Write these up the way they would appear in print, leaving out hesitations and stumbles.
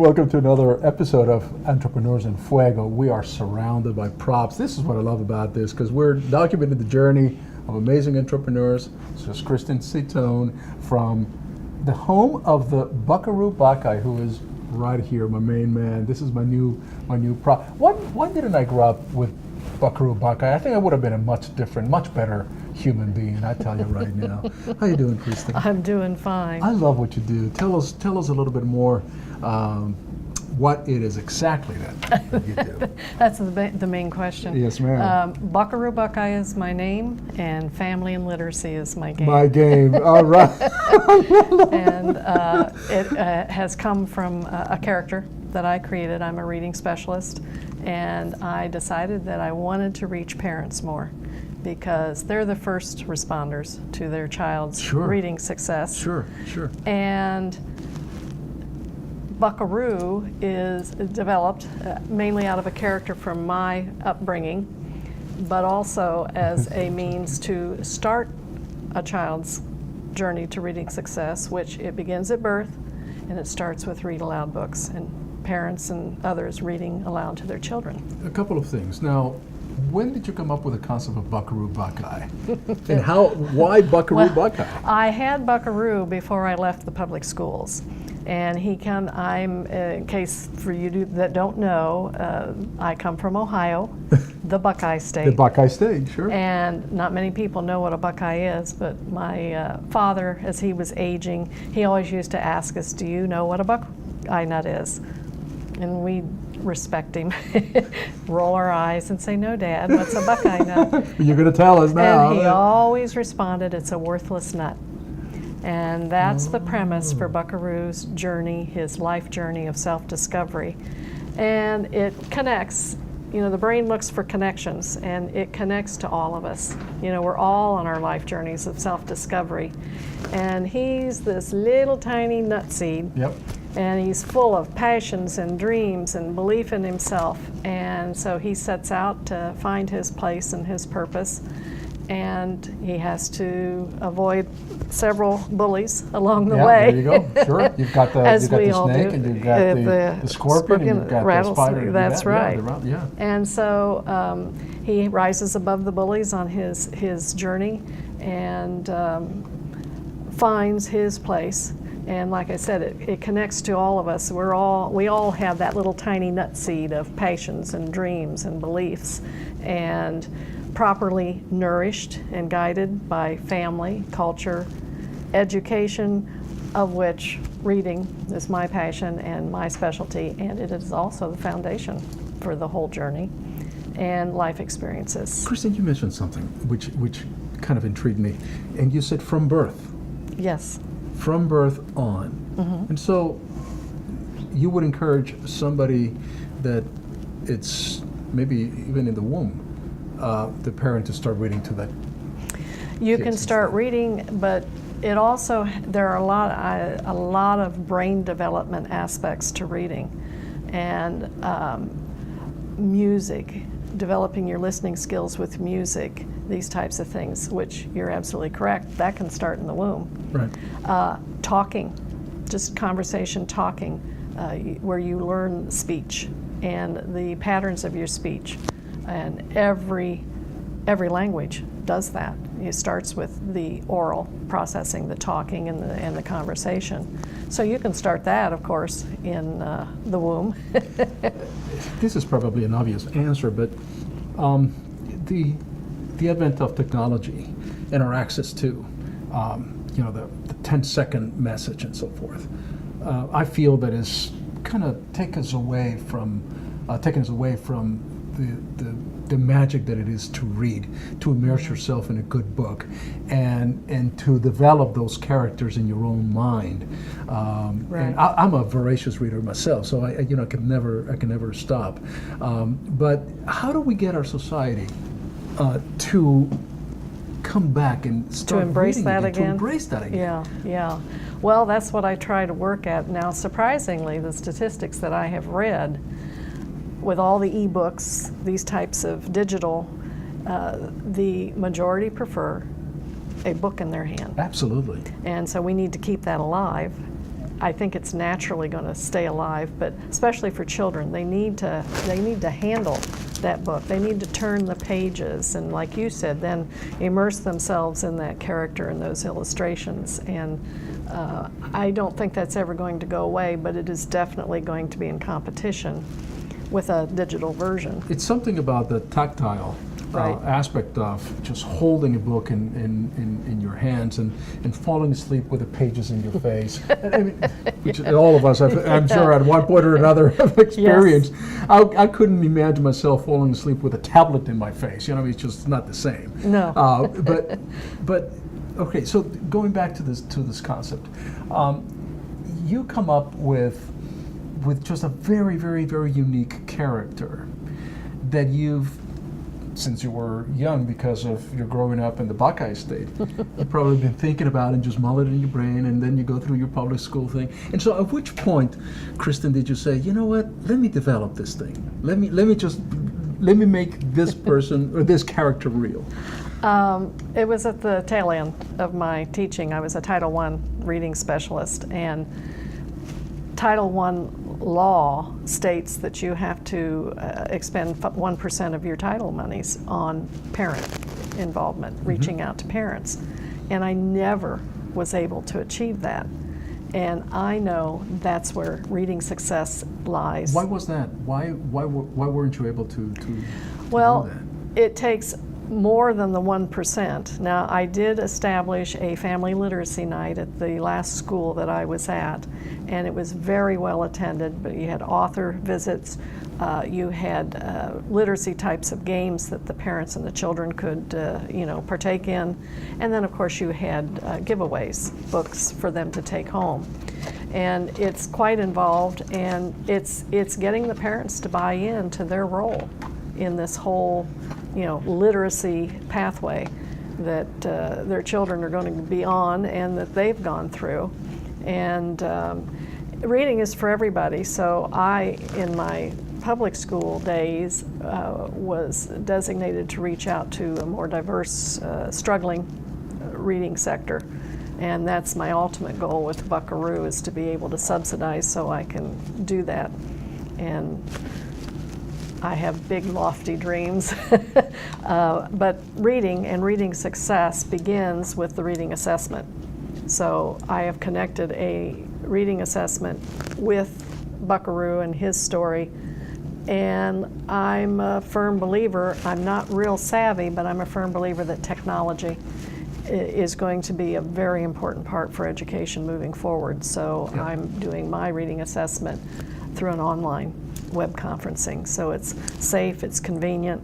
Welcome to another episode of Entrepreneurs in Fuego. We are surrounded by props. This is what I love about this, because we're documenting the journey of amazing entrepreneurs. This is Kristin Cetone from the home of the Buckaroo Buckeye, who is right here, my main man. This is my new prop. Why didn't I grow up with Buckaroo Buckeye? I think I would have been a much different, much better human being, I tell you right now. How you doing, Kristin? I'm doing fine. I love what you do. Tell us a little bit more what it is exactly that you do. That's the main question. Yes, ma'am. Buckaroo Buckeye is my name, and family and literacy is my game. My game, all right. And it has come from a character that I created. I'm a reading specialist, and I decided that I wanted to reach parents more, because they're the first responders to their child's reading success. Sure. And Buckaroo is developed mainly out of a character from my upbringing, but also as a means to start a child's journey to reading success, which it begins at birth, and it starts with read aloud books and parents and others reading aloud to their children. A couple of things. Now, when did you come up with the concept of Buckaroo Buckeye? And why Buckaroo Buckeye? I had Buckaroo before I left the public schools. And in case for you that don't know, I come from Ohio, the Buckeye State. The Buckeye State, sure. And not many people know what a Buckeye is, but my father, as he was aging, he always used to ask us, do you know what a Buckeye nut is? And we respect him, roll our eyes and say, no, Dad, what's a Buckeye nut? You're going to tell us now. And he always responded, it's a worthless nut. And that's the premise for Buckaroo's journey, his life journey of self-discovery. And it connects, the brain looks for connections, and it connects to all of us. We're all on our life journeys of self-discovery. And he's this little tiny nut seed. Yep. And he's full of passions and dreams and belief in himself. And so he sets out to find his place and his purpose. And he has to avoid several bullies along the way. There you go. Sure. You've got the snake, and you've got the scorpion, and you've got the spider. That's right. Yeah. And so he rises above the bullies on his journey and finds his place. And like I said, it connects to all of us. We all have that little tiny nut seed of passions and dreams and beliefs, and properly nourished and guided by family, culture, education, of which reading is my passion and my specialty, and it is also the foundation for the whole journey, and life experiences. Kristin, you mentioned something which kind of intrigued me, and you said from birth. Yes. From birth on. Mm-hmm. And so you would encourage somebody that it's maybe even in the womb, the parent to start reading to that. You can start reading, but it also, there are a lot of brain development aspects to reading, and music, developing your listening skills with music, these types of things, which you're absolutely correct, that can start in the womb. Right. Talking, just conversation talking, where you learn speech and the patterns of your speech. And every language does that. It starts with the oral processing, the talking, and the conversation. So you can start that, of course, in the womb. This is probably an obvious answer, but the advent of technology and our access to, the 10-second message and so forth, I feel that is kind of taken us away from the magic that it is to read, to immerse yourself in a good book, and to develop those characters in your own mind. Right. And I'm a voracious reader myself, so I can never stop. But how do we get our society to come back and start to embrace reading that again? again? To embrace that again. Yeah. Well, that's what I try to work at now. Surprisingly, the statistics that I have read, with all the e-books, these types of digital, the majority prefer a book in their hand. Absolutely. And so we need to keep that alive. I think it's naturally going to stay alive, but especially for children, they need to handle that book. They need to turn the pages and, like you said, then immerse themselves in that character and those illustrations. And I don't think that's ever going to go away, but it is definitely going to be in competition with a digital version. It's something about the tactile Right. aspect of just holding a book in your hands and falling asleep with the pages in your face. I mean, which all of us, I'm sure, at one point or another have experienced. Yes. I couldn't imagine myself falling asleep with a tablet in my face. You know, it's just not the same. No. But okay. So going back to this concept, you come up with just a very, very, very unique character that you've, since you were young, because of your growing up in the Buckeye State, you've probably been thinking about it and just mull it in your brain, and then you go through your public school thing. And so at which point, Kristin, did you say, you know what, let me develop this thing. Let me make this person or this character real? It was at the tail end of my teaching. I was a Title I reading specialist, and Title I law states that you have to expend 1% of your title monies on parent involvement, reaching out to parents. And I never was able to achieve that. And I know that's where reading success lies. Why was that? Why weren't you able to Well, do that? it takes more than the 1%. Now, I did establish a family literacy night at the last school that I was at, and it was very well attended, but you had author visits, you had literacy types of games that the parents and the children could partake in, and then of course you had giveaways, books for them to take home. And it's quite involved, and it's getting the parents to buy into their role in this whole literacy pathway that their children are going to be on and that they've gone through. And reading is for everybody. So I, in my public school days, was designated to reach out to a more diverse, struggling reading sector. And that's my ultimate goal with Buckaroo, is to be able to subsidize so I can do that. And I have big, lofty dreams. But reading and reading success begins with the reading assessment. So I have connected a reading assessment with Buckaroo and his story. And I'm a firm believer, I'm not real savvy, but I'm a firm believer that technology is going to be a very important part for education moving forward. So yeah. I'm doing my reading assessment through an online web conferencing. So it's safe, it's convenient.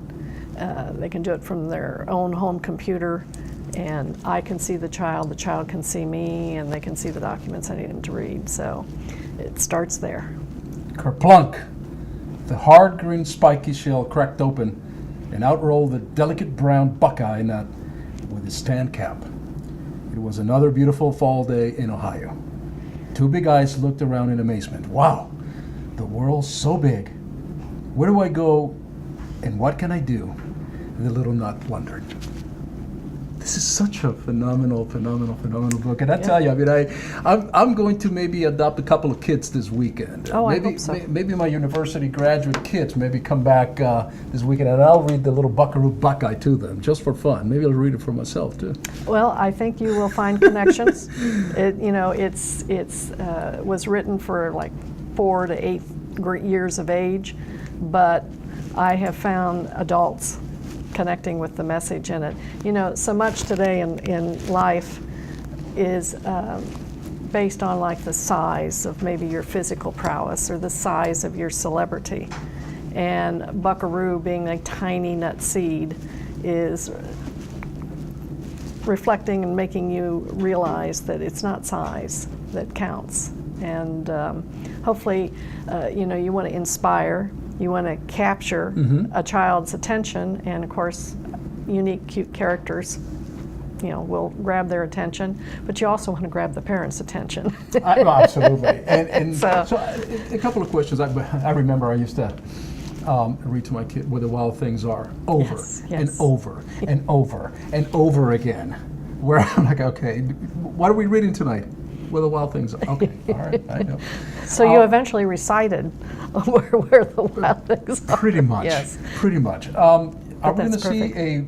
They can do it from their own home computer, and I can see the child can see me, and they can see the documents I need them to read. So it starts there. Kerplunk! The hard green spiky shell cracked open, and out rolled the delicate brown Buckeye nut with his tan cap. It was another beautiful fall day in Ohio. Two big eyes looked around in amazement. Wow! The world's so big. Where do I go and what can I do? The little nut wondered. This is such a phenomenal book. And I tell you, I mean, I'm going to maybe adopt a couple of kids this weekend. Oh, maybe, I hope so. Maybe my university graduate kids maybe come back this weekend, and I'll read the little Buckaroo Buckeye to them, just for fun. Maybe I'll read it for myself, too. Well, I think you will find connections. It was written for like 4 to 8 years of age, but I have found adults connecting with the message in it. So much today in life is based on like the size of maybe your physical prowess or the size of your celebrity. And Buckaroo, being a tiny nut seed, is reflecting and making you realize that it's not size that counts. And hopefully, you want to inspire, you want to capture a child's attention, and of course, unique, cute characters, will grab their attention, but you also want to grab the parents' attention. Absolutely. And So- so a couple of questions. I remember I used to read to my kid where the wild things are, over Yes, and yes. over and over and over again. Where I'm like, okay, what are we reading tonight? Where the wild things are. Okay, all right, I know. So you eventually recited where the wild things are. Pretty much. Yes. Pretty much. Are we going to that's see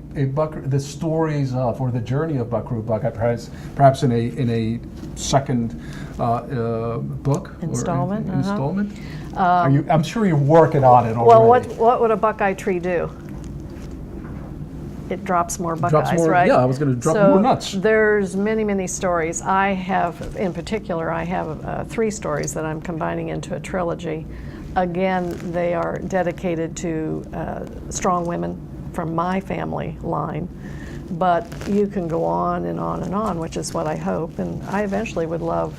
the stories of, or the journey of Buckaroo Buckeye, perhaps in a second book Installment, or installment? I'm sure you're working on it already. Well, what would a Buckeye tree do? It drops more Buckeyes, right? Yeah, I was going to drop more nuts. There's many stories. I have 3 stories that I'm combining into a trilogy. Again, they are dedicated to strong women from my family line. But you can go on and on and on, which is what I hope. And I eventually would love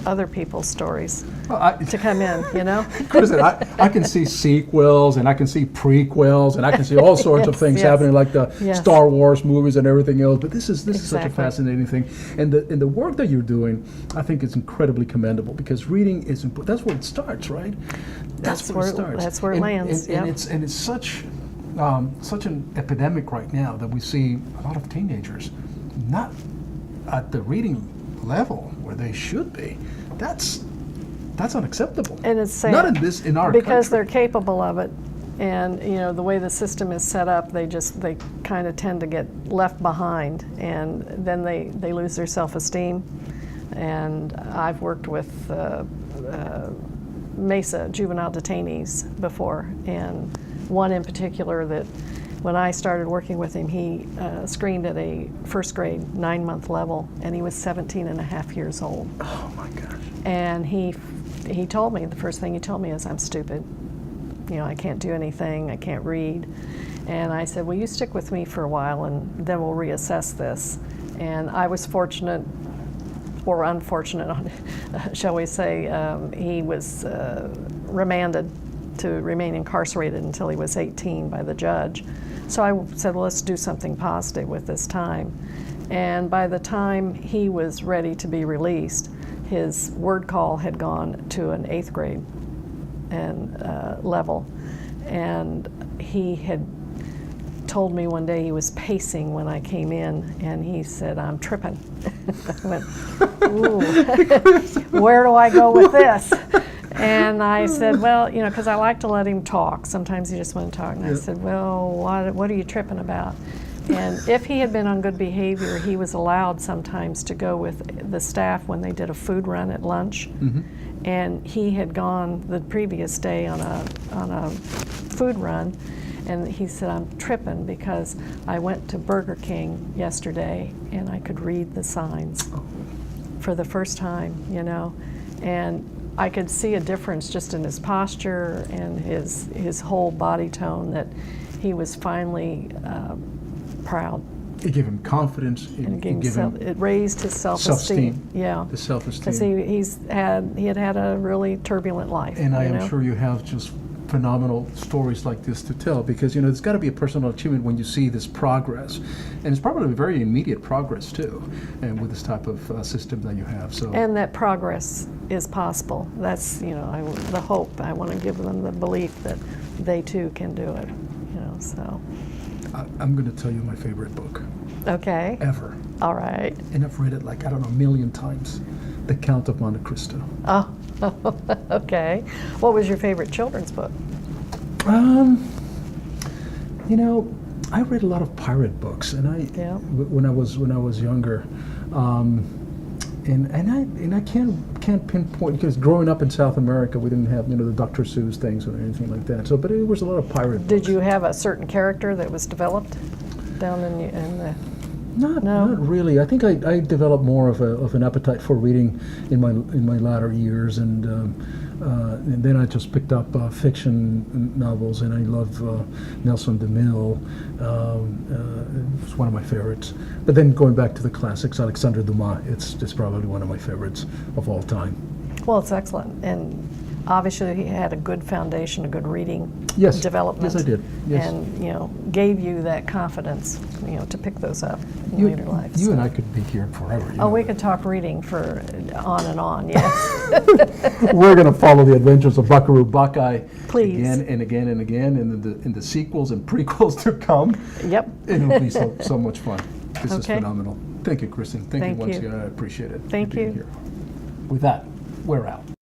other people's stories to come in, you know? Kristin, I can see sequels, and I can see prequels, and I can see all sorts of things happening, like the Star Wars movies and everything else. But this is such a fascinating thing, and the work that you're doing, I think, is incredibly commendable, because reading is important. That's where it starts, right? That's where it starts. That's where it lands. And it's such an epidemic right now that we see a lot of teenagers not at the reading level where they should be. That's unacceptable. And it's sad. Not in our because country. they're capable of it, and you know the way the system is set up, they kind of tend to get left behind, and then they lose their self-esteem. And I've worked with Mesa juvenile detainees before, and one in particular that when I started working with him, he screened at a first grade 9-month level, and he was 17 and a half years old. Oh my gosh. And he told me, the first thing he told me is, I'm stupid. You know, I can't do anything, I can't read. And I said, well, you stick with me for a while and then we'll reassess this. And I was fortunate, or unfortunate, shall we say, he was remanded to remain incarcerated until he was 18 by the judge. So I said, well, let's do something positive with this time. And by the time he was ready to be released, his word call had gone to an 8th grade level. And he had told me one day he was pacing when I came in, and he said, I'm tripping. I went, ooh, where do I go with this? And I said, well, you know, because I like to let him talk. Sometimes he just wouldn't talk. And I said, well, what are you tripping about? And if he had been on good behavior, he was allowed sometimes to go with the staff when they did a food run at lunch. Mm-hmm. And he had gone the previous day on a food run, and he said, I'm tripping because I went to Burger King yesterday and I could read the signs for the first time, you know. And I could see a difference just in his posture and his whole body tone, that he was finally proud. It gave him confidence. It raised his self-esteem. Yeah, the self-esteem. Because he had a really turbulent life. And I am sure you have just phenomenal stories like this to tell, because you know it's got to be a personal achievement when you see this progress, and it's probably a very immediate progress too, and with this type of system that you have. So and that progress is possible. That's the hope. I want to give them the belief that they too can do it. You know, so I'm going to tell you my favorite book. Okay. Ever. All right. And I've read it like, I don't know, 1,000,000 times. The Count of Monte Cristo. Oh, okay. What was your favorite children's book? You know, I read a lot of pirate books, and when I was younger, and I can't pinpoint, because growing up in South America, we didn't have the Dr. Seuss things or anything like that. So, but it was a lot of pirate books. Did you have a certain character that was developed down in the? Not really. I think I developed more of an appetite for reading in my latter years, and then I just picked up fiction novels, and I love Nelson DeMille. It's one of my favorites. But then going back to the classics, Alexandre Dumas, it's probably one of my favorites of all time. Well, it's excellent, and obviously he had a good foundation, a good reading development. Yes, I did. Yes. And gave you that confidence, to pick those up in later life. You and I could be here forever. We could talk reading for on and on. Yes. We're going to follow the adventures of Buckaroo Buckeye. Please. Again and again and again, in the sequels and prequels to come. Yep. It'll be so much fun. This is Okay. phenomenal. Thank you, Kristin. Thank you once you. again. I appreciate it. Thank for being you. Here. With that, we're out.